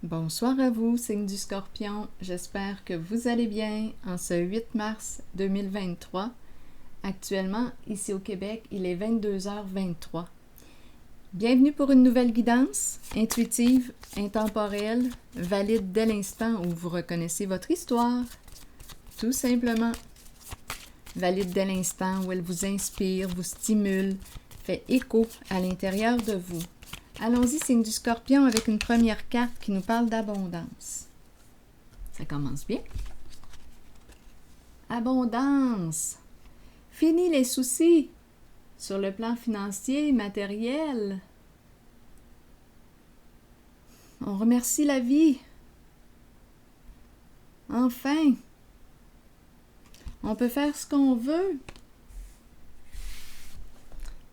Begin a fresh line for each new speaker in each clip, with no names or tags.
Bonsoir à vous, signe du Scorpion. J'espère que vous allez bien en ce 8 mars 2023. Actuellement, ici au Québec, il est 22h23. Bienvenue pour une nouvelle guidance, intuitive, intemporelle, valide dès l'instant où vous reconnaissez votre histoire. Tout simplement. Valide dès l'instant où elle vous inspire, vous stimule, fait écho à l'intérieur de vous. Allons-y, signe du Scorpion, avec une première carte qui nous parle d'abondance. Ça commence bien. Abondance. Fini les soucis sur le plan financier, matériel. On remercie la vie. Enfin, on peut faire ce qu'on veut.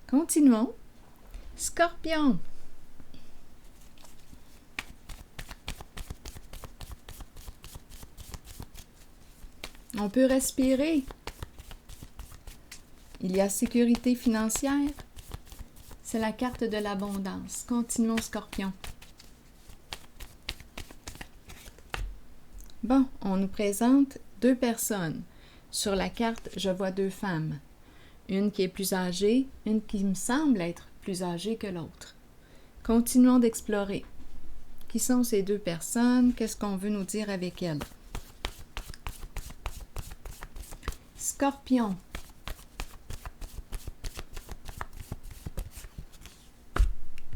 Continuons. Scorpion. On peut respirer. Il y a sécurité financière. C'est la carte de l'abondance. Continuons, Scorpion. Bon, on nous présente deux personnes. Sur la carte, je vois deux femmes. Une qui est plus âgée, une qui me semble être plus âgée que l'autre. Continuons d'explorer. Qui sont ces deux personnes? Qu'est-ce qu'on veut nous dire avec elles? Scorpion.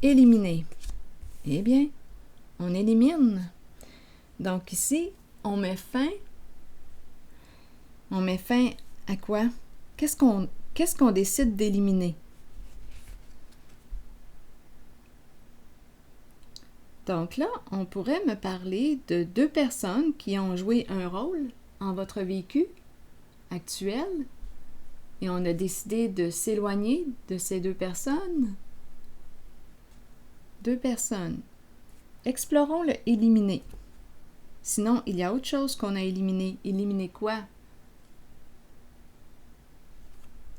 Éliminer. Eh bien, on élimine. Donc ici, on met fin. On met fin à quoi? Qu'est-ce qu'on décide d'éliminer? Donc là, on pourrait me parler de deux personnes qui ont joué un rôle en votre vécu actuel et on a décidé de s'éloigner de ces deux personnes. Deux personnes. Explorons le éliminer. Sinon, il y a autre chose qu'on a éliminé. Éliminer quoi?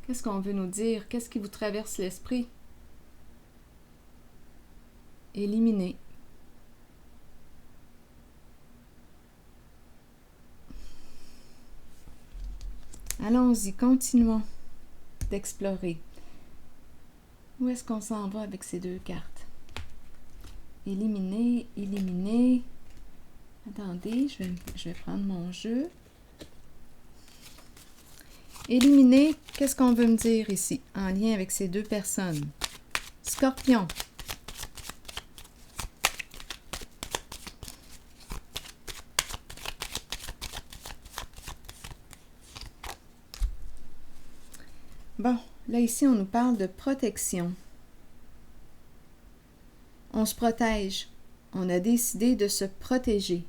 Qu'est-ce qu'on veut nous dire? Qu'est-ce qui vous traverse l'esprit? Éliminer. Allons-y, continuons d'explorer. Où est-ce qu'on s'en va avec ces deux cartes? Éliminer, éliminer. Attendez, je vais prendre mon jeu. Éliminer, qu'est-ce qu'on veut me dire ici, en lien avec ces deux personnes? Scorpion. Bon, là ici, on nous parle de protection. On se protège. On a décidé de se protéger.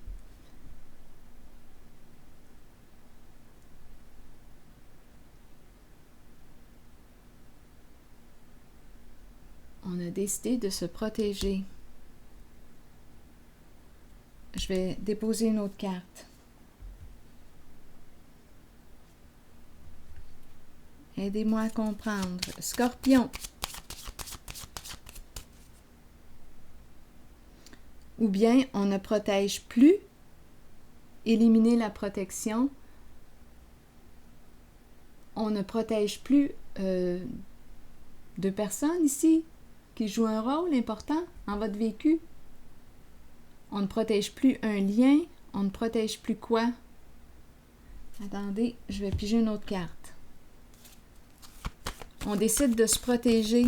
On a décidé de se protéger. Je vais déposer une autre carte. Aidez-moi à comprendre. Scorpion. Ou bien on ne protège plus. Éliminer la protection. On ne protège plus deux personnes ici qui jouent un rôle important en votre vécu. On ne protège plus un lien. On ne protège plus quoi? Attendez, je vais piger une autre carte. On décide de se protéger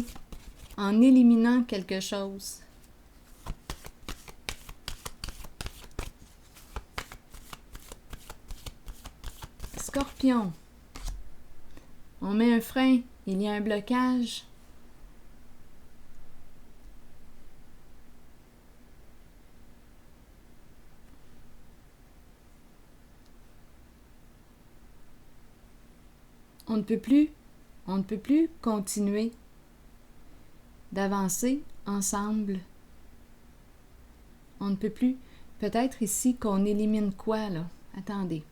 en éliminant quelque chose. Scorpion. On met un frein. Il y a un blocage. On ne peut plus continuer d'avancer ensemble. On ne peut plus. Peut-être ici qu'on élimine quoi, là? Attendez.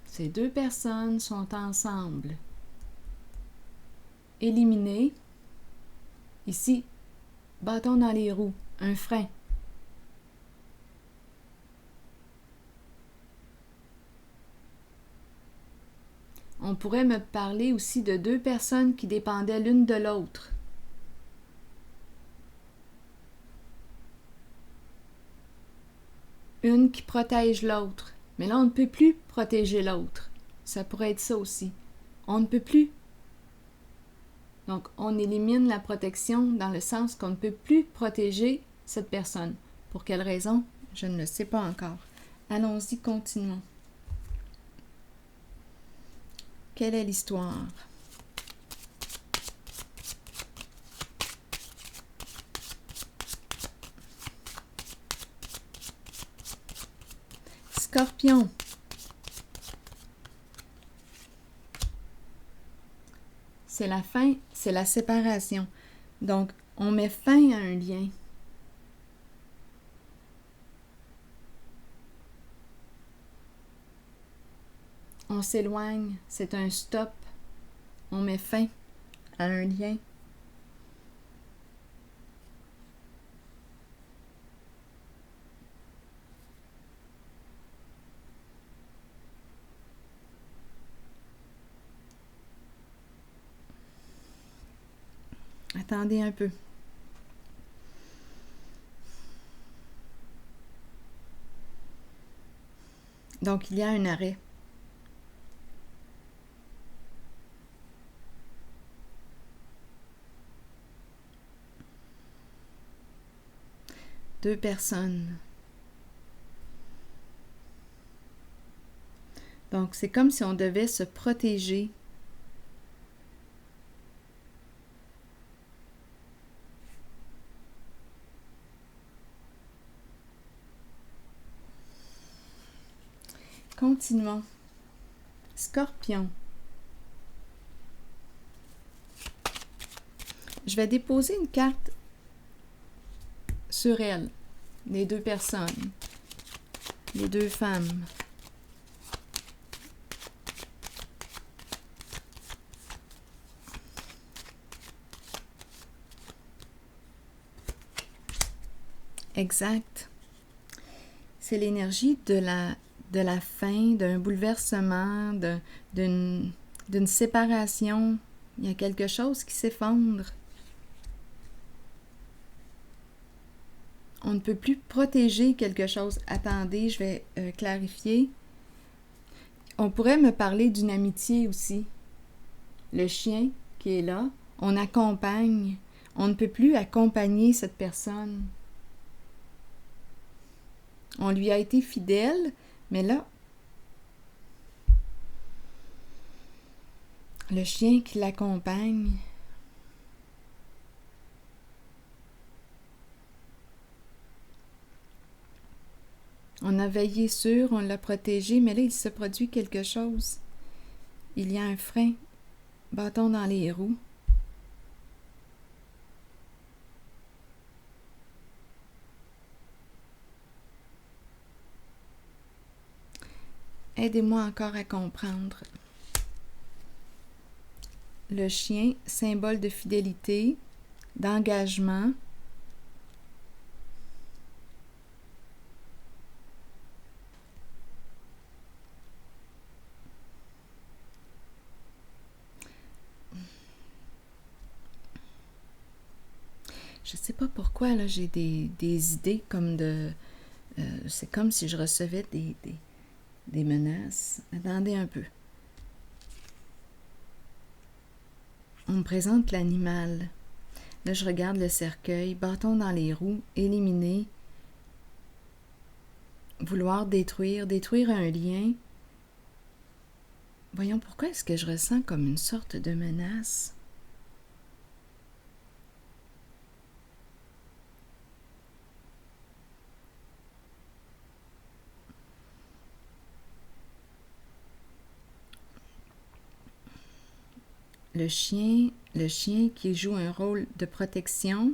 Ces deux personnes sont ensemble. Éliminer. Ici, bâton dans les roues. un frein. On pourrait me parler aussi de deux personnes qui dépendaient l'une de l'autre. Une qui protège l'autre. Mais là, on ne peut plus protéger l'autre. Ça pourrait être ça aussi. On ne peut plus. Donc, on élimine la protection dans le sens qu'on ne peut plus protéger cette personne. Pour quelle raison? Je ne le sais pas encore. Allons-y, continuons. Quelle est l'histoire? Scorpion. C'est la fin, c'est la séparation. Donc, on met fin à un lien. On s'éloigne, c'est un stop. On met fin à un lien. Attendez un peu. Donc, il y a un arrêt. Deux personnes. Donc, c'est comme si on devait se protéger. Continuons. Scorpion. Je vais déposer une carte sur elle, les deux personnes, les deux femmes. Exact. C'est l'énergie de la fin, d'un bouleversement, d'une séparation. Il y a quelque chose qui s'effondre. On ne peut plus protéger quelque chose. Attendez, je vais clarifier. On pourrait me parler d'une amitié aussi. Le chien qui est là, on accompagne. On ne peut plus accompagner cette personne. On lui a été fidèle, mais là, le chien qui l'accompagne, on a veillé sur, on l'a protégé, mais là, il se produit quelque chose. Il y a un frein, bâton dans les roues. Aidez-moi encore à comprendre. Le chien, symbole de fidélité, d'engagement. Je sais pas pourquoi, là, j'ai des idées comme de... c'est comme si je recevais des menaces. Attendez un peu. On me présente l'animal. Là, je regarde le cercueil, bâton dans les roues, éliminer, vouloir détruire un lien. Voyons, pourquoi est-ce que je ressens comme une sorte de menace? Le chien qui joue un rôle de protection.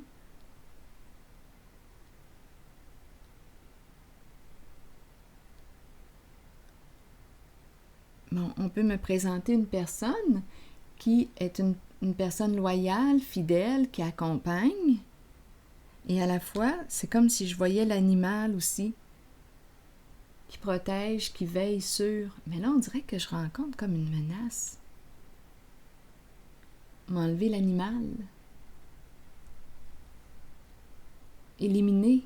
Bon, on peut me présenter une personne qui est une personne loyale, fidèle, qui accompagne. Et à la fois, c'est comme si je voyais l'animal aussi, qui protège, qui veille sur... Mais là, on dirait que je rencontre comme une menace. M'enlever l'animal. Éliminer.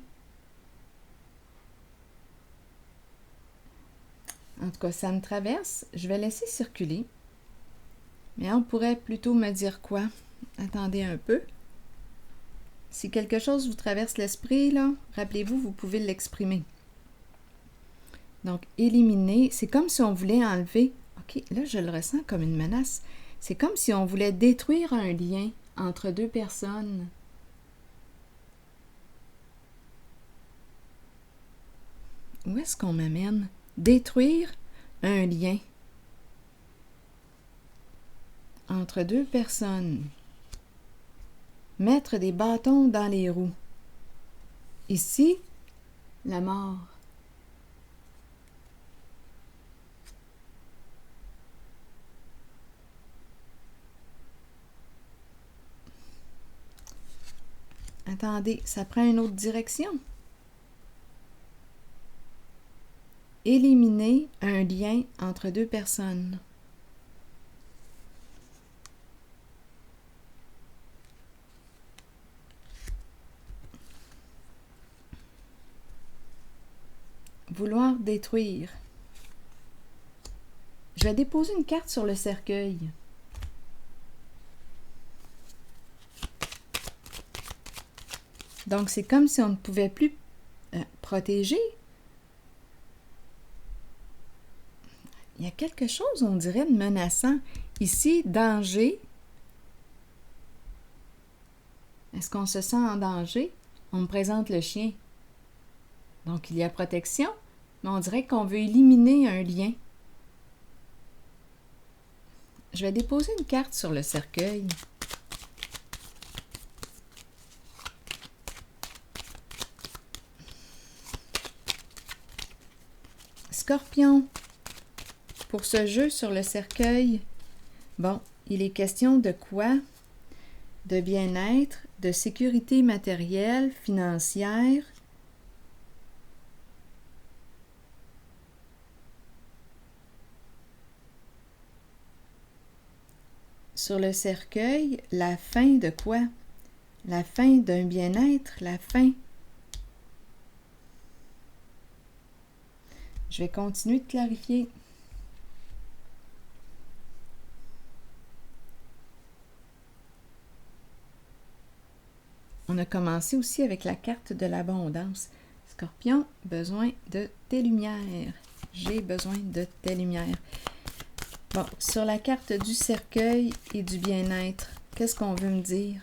En tout cas, ça me traverse. Je vais laisser circuler. Mais on pourrait plutôt me dire quoi? Attendez un peu. Si quelque chose vous traverse l'esprit, là, rappelez-vous, vous pouvez l'exprimer. Donc, éliminer, c'est comme si on voulait enlever... OK, là, je le ressens comme une menace. C'est comme si on voulait détruire un lien entre deux personnes. Où est-ce qu'on m'amène? Détruire un lien entre deux personnes. Mettre des bâtons dans les roues. Ici, la mort. Attendez, ça prend une autre direction. Éliminer un lien entre deux personnes. Vouloir détruire. Je vais déposer une carte sur le cercueil. Donc, c'est comme si on ne pouvait plus protéger. Il y a quelque chose, on dirait, de menaçant. Ici, danger. Est-ce qu'on se sent en danger? On me présente le chien. Donc, il y a protection, mais on dirait qu'on veut éliminer un lien. Je vais déposer une carte sur le cercueil. Scorpion. Pour ce jeu sur le cercueil, bon, il est question de quoi? De bien-être, de sécurité matérielle, financière. Sur le cercueil, la fin de quoi? La fin d'un bien-être, la fin. Je vais continuer de clarifier. On a commencé aussi avec la carte de l'abondance. Scorpion, besoin de tes lumières. J'ai besoin de tes lumières. Bon, sur la carte du cercueil et du bien-être, qu'est-ce qu'on veut me dire?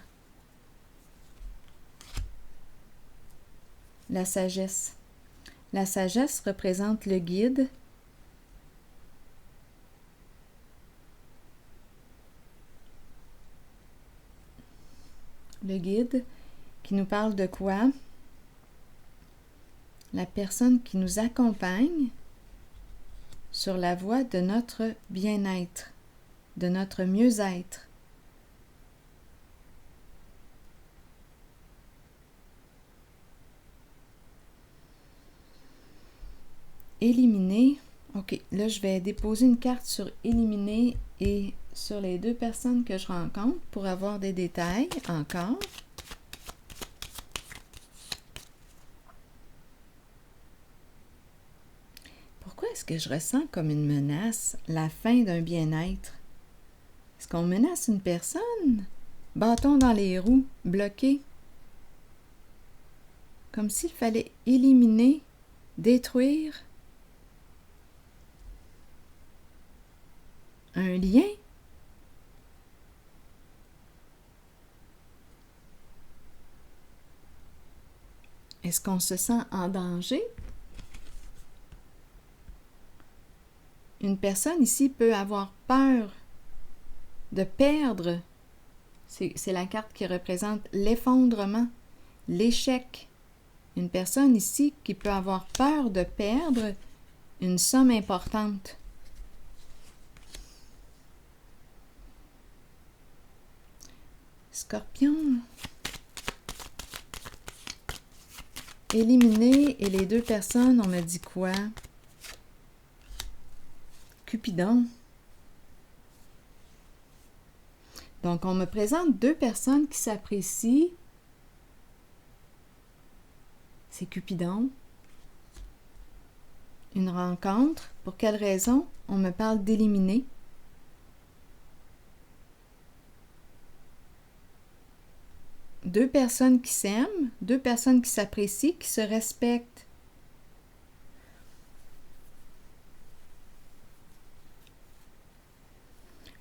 La sagesse. La sagesse représente le guide. Le guide qui nous parle de quoi? La personne qui nous accompagne sur la voie de notre bien-être, de notre mieux-être. Éliminer. OK, là, je vais déposer une carte sur éliminer et sur les deux personnes que je rencontre pour avoir des détails encore. Pourquoi est-ce que je ressens comme une menace la fin d'un bien-être? Est-ce qu'on menace une personne? Bâton dans les roues, bloqué. Comme s'il fallait éliminer, détruire un lien. Est-ce qu'on se sent en danger? Une personne ici peut avoir peur de perdre. C'est la carte qui représente l'effondrement, l'échec. Une personne ici qui peut avoir peur de perdre une somme importante. Scorpion. Éliminer, et les deux personnes, on me dit quoi? Cupidon. Donc, on me présente deux personnes qui s'apprécient. C'est Cupidon. Une rencontre. Pour quelle raison? On me parle d'éliminer. Deux personnes qui s'aiment, deux personnes qui s'apprécient, qui se respectent.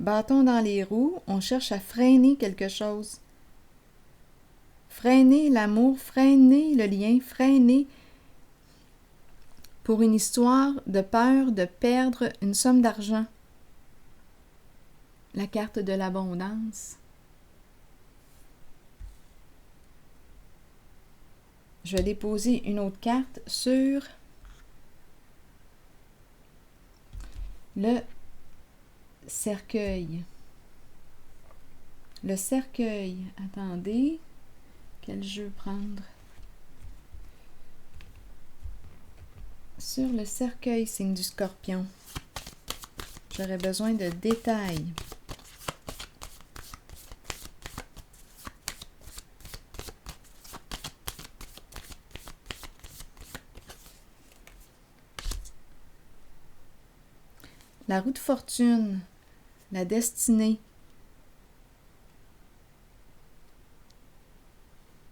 Bâton dans les roues, on cherche à freiner quelque chose. Freiner l'amour, freiner le lien, freiner pour une histoire de peur de perdre une somme d'argent. La carte de l'abondance. Je vais déposer une autre carte sur le cercueil. Le cercueil. Attendez. Quel jeu prendre? Sur le cercueil, signe du Scorpion. J'aurais besoin de détails. La roue de fortune, la destinée.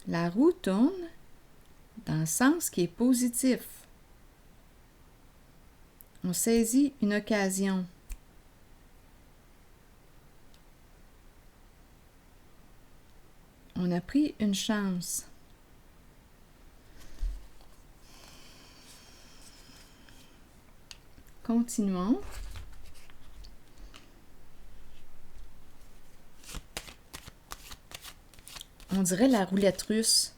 La roue tourne dans le sens qui est positif. On saisit une occasion. On a pris une chance. Continuons. On dirait la roulette russe.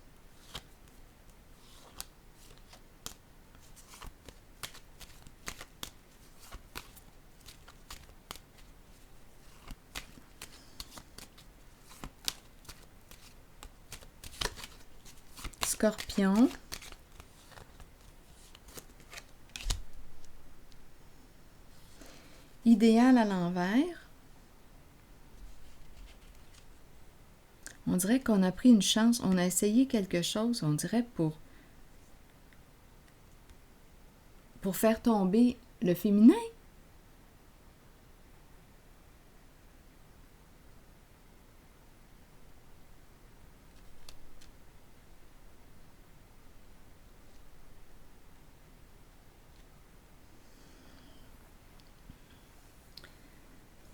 Scorpion. Idéal à l'envers. On dirait qu'on a pris une chance, on a essayé quelque chose, on dirait pour faire tomber le féminin.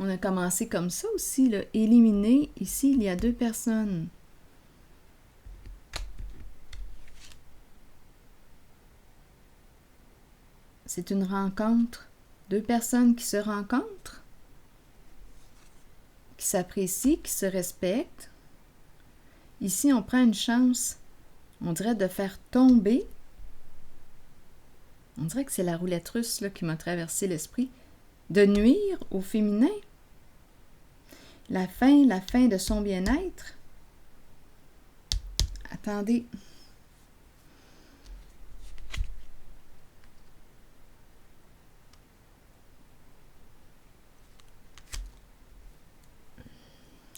On a commencé comme ça aussi, là. Éliminer. Ici, il y a deux personnes. C'est une rencontre. Deux personnes qui se rencontrent, qui s'apprécient, qui se respectent. Ici, on prend une chance, on dirait de faire tomber. On dirait que c'est la roulette russe là, qui m'a traversé l'esprit. De nuire au féminin. La fin de son bien-être. Attendez.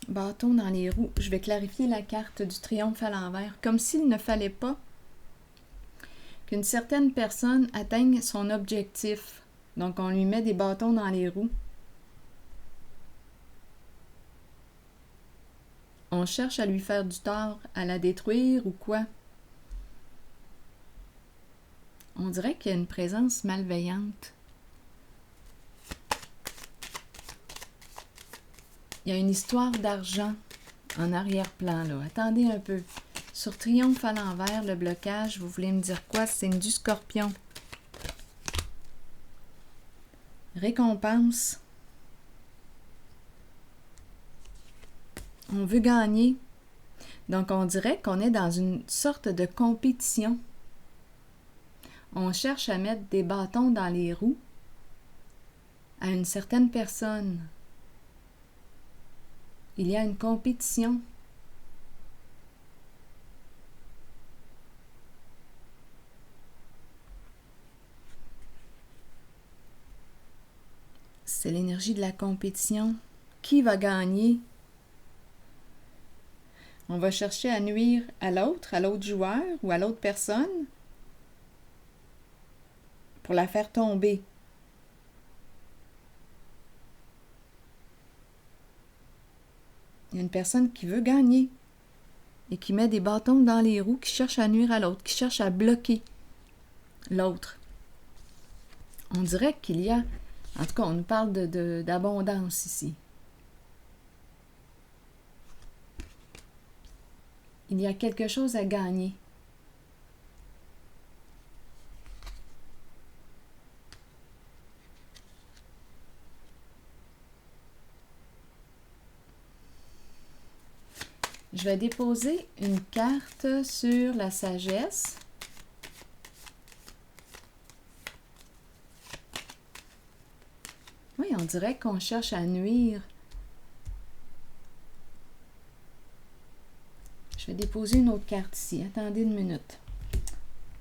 Bâton dans les roues. Je vais clarifier la carte du triomphe à l'envers. Comme s'il ne fallait pas qu'une certaine personne atteigne son objectif. Donc, on lui met des bâtons dans les roues. On cherche à lui faire du tort, à la détruire ou quoi? On dirait qu'il y a une présence malveillante. Il y a une histoire d'argent en arrière-plan, là. Attendez un peu. Sur triomphe à l'envers, le blocage, vous voulez me dire quoi? C'est du Scorpion. Récompense. On veut gagner. Donc, on dirait qu'on est dans une sorte de compétition. On cherche à mettre des bâtons dans les roues à une certaine personne. Il y a une compétition. c'est l'énergie de la compétition. Qui va gagner? On va chercher à nuire à l'autre joueur ou à l'autre personne pour la faire tomber. Il y a une personne qui veut gagner et qui met des bâtons dans les roues, qui cherche à nuire à l'autre, qui cherche à bloquer l'autre. On dirait qu'il y a, en tout cas, on nous parle d'abondance ici. Il y a quelque chose à gagner. Je vais déposer une carte sur la sagesse. Oui, on dirait qu'on cherche à nuire. Je vais déposer une autre carte ici. Attendez une minute.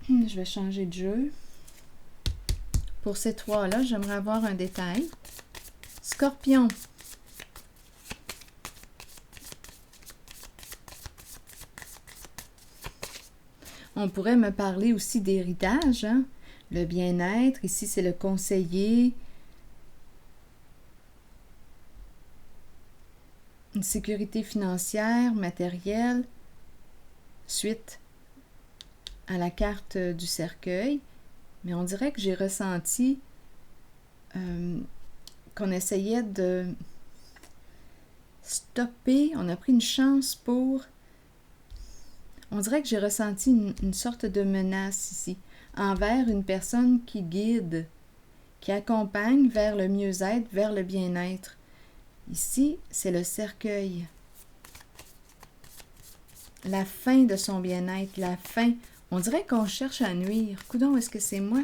Je vais changer de jeu. Pour ces trois-là, j'aimerais avoir un détail. Scorpion. On pourrait me parler aussi d'héritage, hein? Le bien-être. Ici, c'est le conseiller. Une sécurité financière, matérielle. Suite à la carte du cercueil. Mais on dirait que j'ai ressenti qu'on essayait de stopper. On a pris une chance pour... On dirait que j'ai ressenti une sorte de menace ici, envers une personne qui guide, qui accompagne vers le mieux-être, vers le bien-être. Ici, c'est le cercueil. La fin de son bien-être, la fin. On dirait qu'on cherche à nuire. Coudonc, est-ce que c'est moi?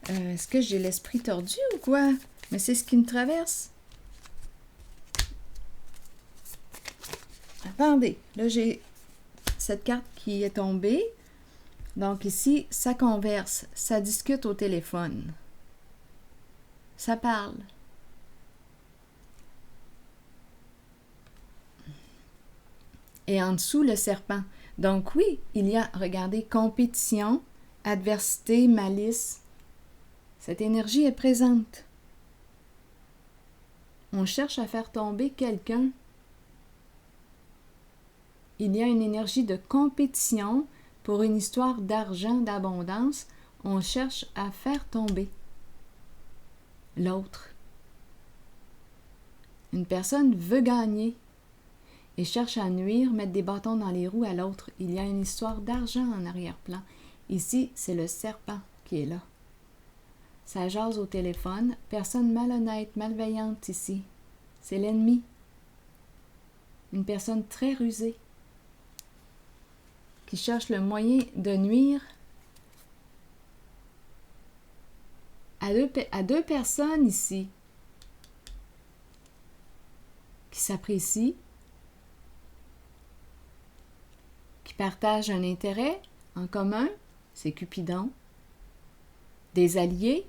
Est-ce que j'ai l'esprit tordu ou quoi? Mais c'est ce qui me traverse. Attendez, là j'ai cette carte qui est tombée. Donc ici, ça converse, ça discute au téléphone. Ça parle. Et en dessous, le serpent. Donc oui, il y a, regardez, compétition, adversité, malice. Cette énergie est présente. On cherche à faire tomber quelqu'un. Il y a une énergie de compétition pour une histoire d'argent, d'abondance. On cherche à faire tomber l'autre. Une personne veut gagner et cherche à nuire, mettre des bâtons dans les roues à l'autre. Il y a une histoire d'argent en arrière-plan. Ici, c'est le serpent qui est là. Ça jase au téléphone. Personne malhonnête, malveillante ici. C'est l'ennemi. Une personne très rusée qui cherche le moyen de nuire à deux personnes ici qui s'apprécient, qui partagent un intérêt en commun, c'est Cupidon, des alliés.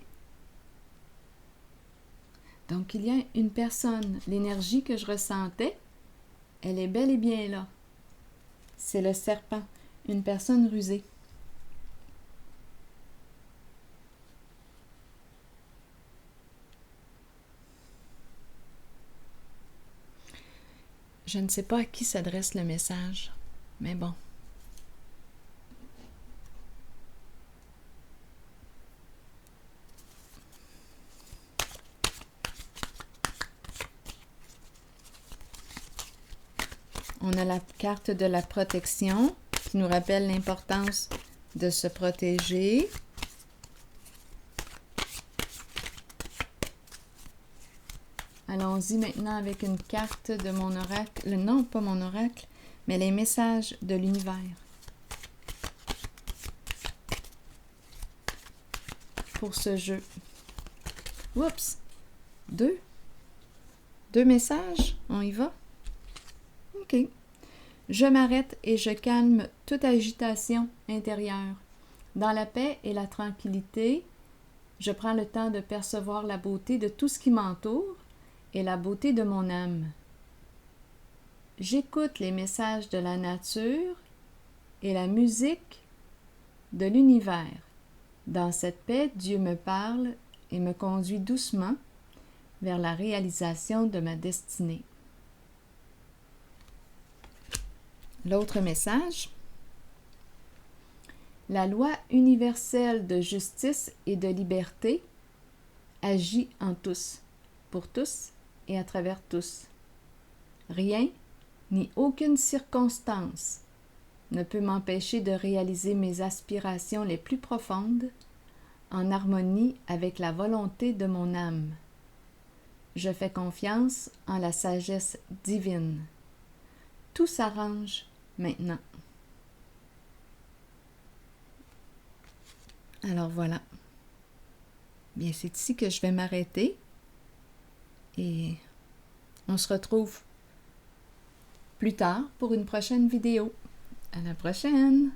Donc, il y a une personne, l'énergie que je ressentais, elle est bel et bien là. C'est le serpent, une personne rusée. Je ne sais pas à qui s'adresse le message, mais bon. On a la carte de la protection qui nous rappelle l'importance de se protéger. Allons-y maintenant avec une carte de mon oracle. Non, pas mon oracle, mais les messages de l'univers. Pour ce jeu. Oups! Deux messages? On y va? OK. Je m'arrête et je calme toute agitation intérieure. Dans la paix et la tranquillité, je prends le temps de percevoir la beauté de tout ce qui m'entoure. et la beauté de mon âme. J'écoute les messages de la nature et la musique de l'univers. Dans cette paix, Dieu me parle et me conduit doucement vers la réalisation de ma destinée. L'autre message. La loi universelle de justice et de liberté agit en tous, pour tous et à travers tous. Rien, ni aucune circonstance, ne peut m'empêcher de réaliser mes aspirations les plus profondes en harmonie avec la volonté de mon âme. Je fais confiance en la sagesse divine. Tout s'arrange maintenant. Alors voilà. Bien, c'est ici que je vais m'arrêter et on se retrouve plus tard pour une prochaine vidéo. À la prochaine!